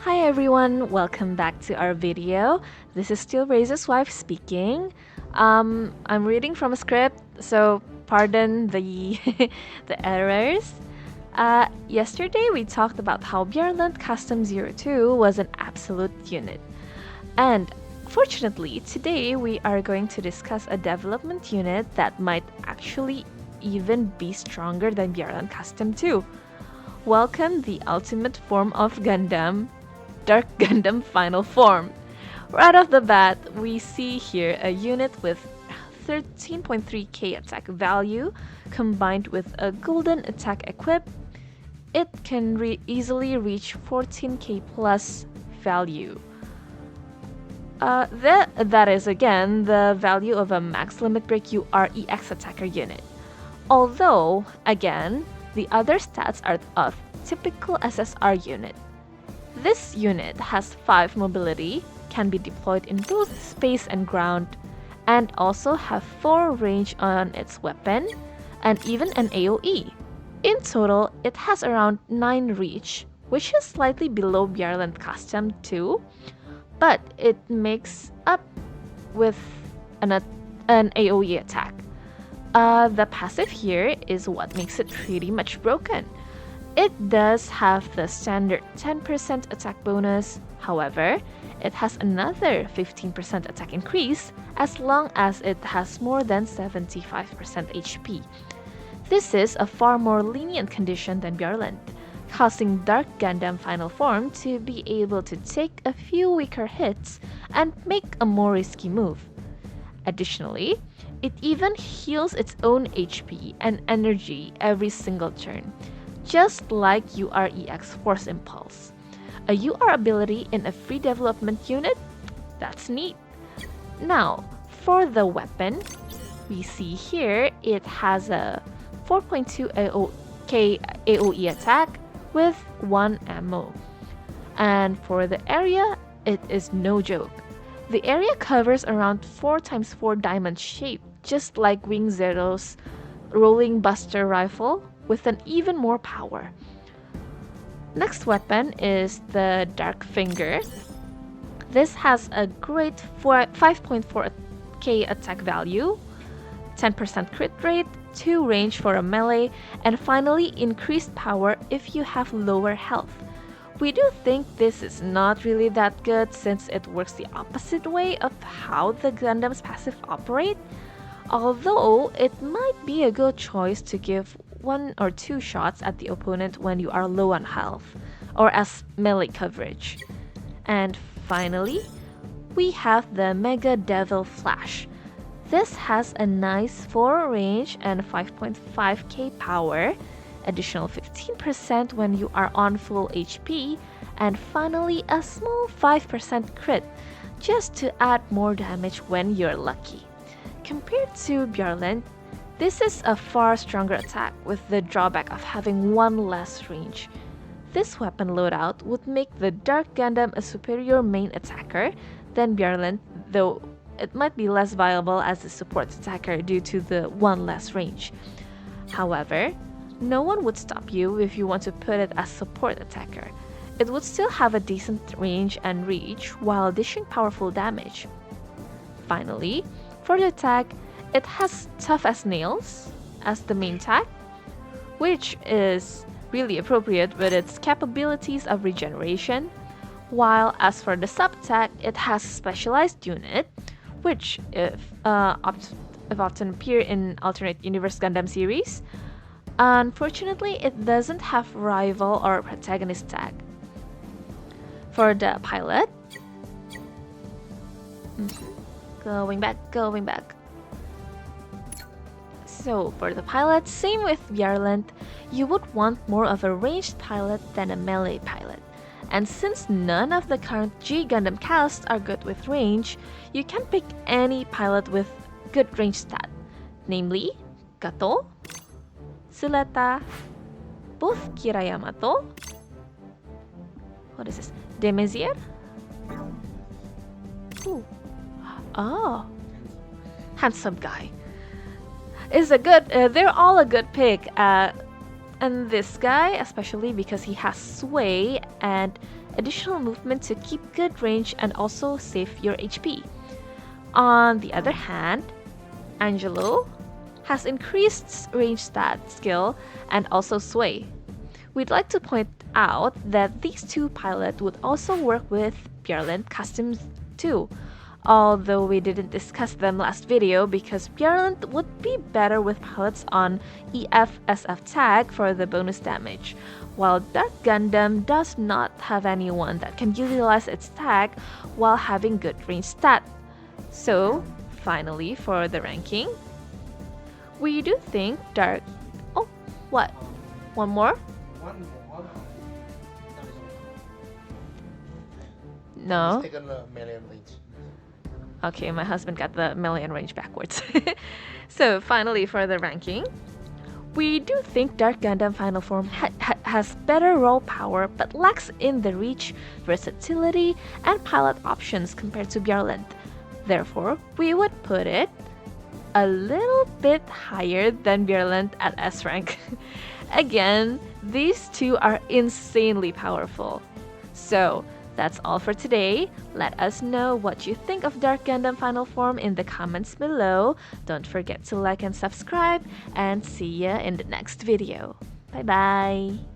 Hi everyone, welcome back to our video. This is still Razor's wife speaking. I'm reading from a script, so pardon the the errors. Yesterday we talked about how byarlant Custom 02 was an absolute unit. And fortunately, today we are going to discuss a development unit that might actually even be stronger than byarlant Custom 2. Welcome the ultimate form of Gundam, Dark Gundam Final Form. Right off the bat, we see here a unit with 13.3k attack value combined with a golden attack equip. It can easily reach 14k plus value. That is again the value of a max limit break UREX attacker unit. Although, again, the other stats are of typical SSR unit. This unit has 5 mobility, can be deployed in both space and ground, and also have 4 range on its weapon, and even an AoE. In total, it has around 9 reach, which is slightly below byarlant Custom 2, but it makes up with an AoE attack. The passive here is what makes it pretty much broken. It does have the standard 10% attack bonus, however, it has another 15% attack increase as long as it has more than 75% HP. This is a far more lenient condition than byarlant, causing Dark Gundam Final Form to be able to take a few weaker hits and make a more risky move. Additionally, it even heals its own HP and energy every single turn, just like UREX Force Impulse. A UR ability in a free development unit? That's neat. Now, for the weapon, we see here it has a 4.2k AoE attack with 1 ammo. And for the area, it is no joke. The area covers around 4x4 diamond shape, just like Wing Zero's Rolling Buster rifle, with an even more power. Next weapon is the Dark Finger. This has a great 5.4k attack value, 10% crit rate, 2 range for a melee, and finally increased power if you have lower health. We do think this is not really that good since it works the opposite way of how the Gundam's passive operate, although it might be a good choice to give 1 or 2 shots at the opponent when you are low on health, or as melee coverage. And finally, we have the Mega Devil Flash. This has a nice 4 range and 5.5k power, additional 15% when you are on full HP, and finally a small 5% crit, just to add more damage when you're lucky. Compared to byarlant, this is a far stronger attack with the drawback of having 1 less range. This weapon loadout would make the Dark Gundam a superior main attacker than byarlant, though it might be less viable as a support attacker due to the 1 less range. However, no one would stop you if you want to put it as support attacker. It would still have a decent range and reach while dishing powerful damage. Finally, for the attack, it has Tough as Nails as the main tag, which is really appropriate with its capabilities of regeneration, while as for the sub-tag, it has Specialized Unit, which if often appear in alternate universe Gundam series. Unfortunately, it doesn't have rival or protagonist tag. For the pilot, going back. So for the pilot, same with byarlant, you would want more of a ranged pilot than a melee pilot. And since none of the current G Gundam casts are good with range, you can pick any pilot with good range stat, namely Kato, Suleta, both Kirayamato, what is this, Demizier? Ooh. Oh, handsome guy. Is a good. They're all a good pick. And this guy, especially because he has sway and additional movement to keep good range and also save your HP. On the other hand, Angelo has increased range stat skill and also sway. We'd like to point out that these two pilots would also work with byarlant customs too, although we didn't discuss them last video because byarlant would be better with pilots on EF/SF tag for the bonus damage, while Dark Gundam does not have anyone that can utilize its tag while having good range stat. So, finally for the ranking, we do think Dark... Oh, what? One more? No. He's taken the melee range. Okay, my husband got the melee and range backwards. So finally for the ranking, we do think Dark Gundam Final Form has better raw power but lacks in the reach, versatility, and pilot options compared to byarlant. Therefore, we would put it a little bit higher than byarlant at S rank. Again, these two are insanely powerful. So, that's all for today. Let us know what you think of Dark Gundam Final Form in the comments below. Don't forget to like and subscribe, and see ya in the next video. Bye bye!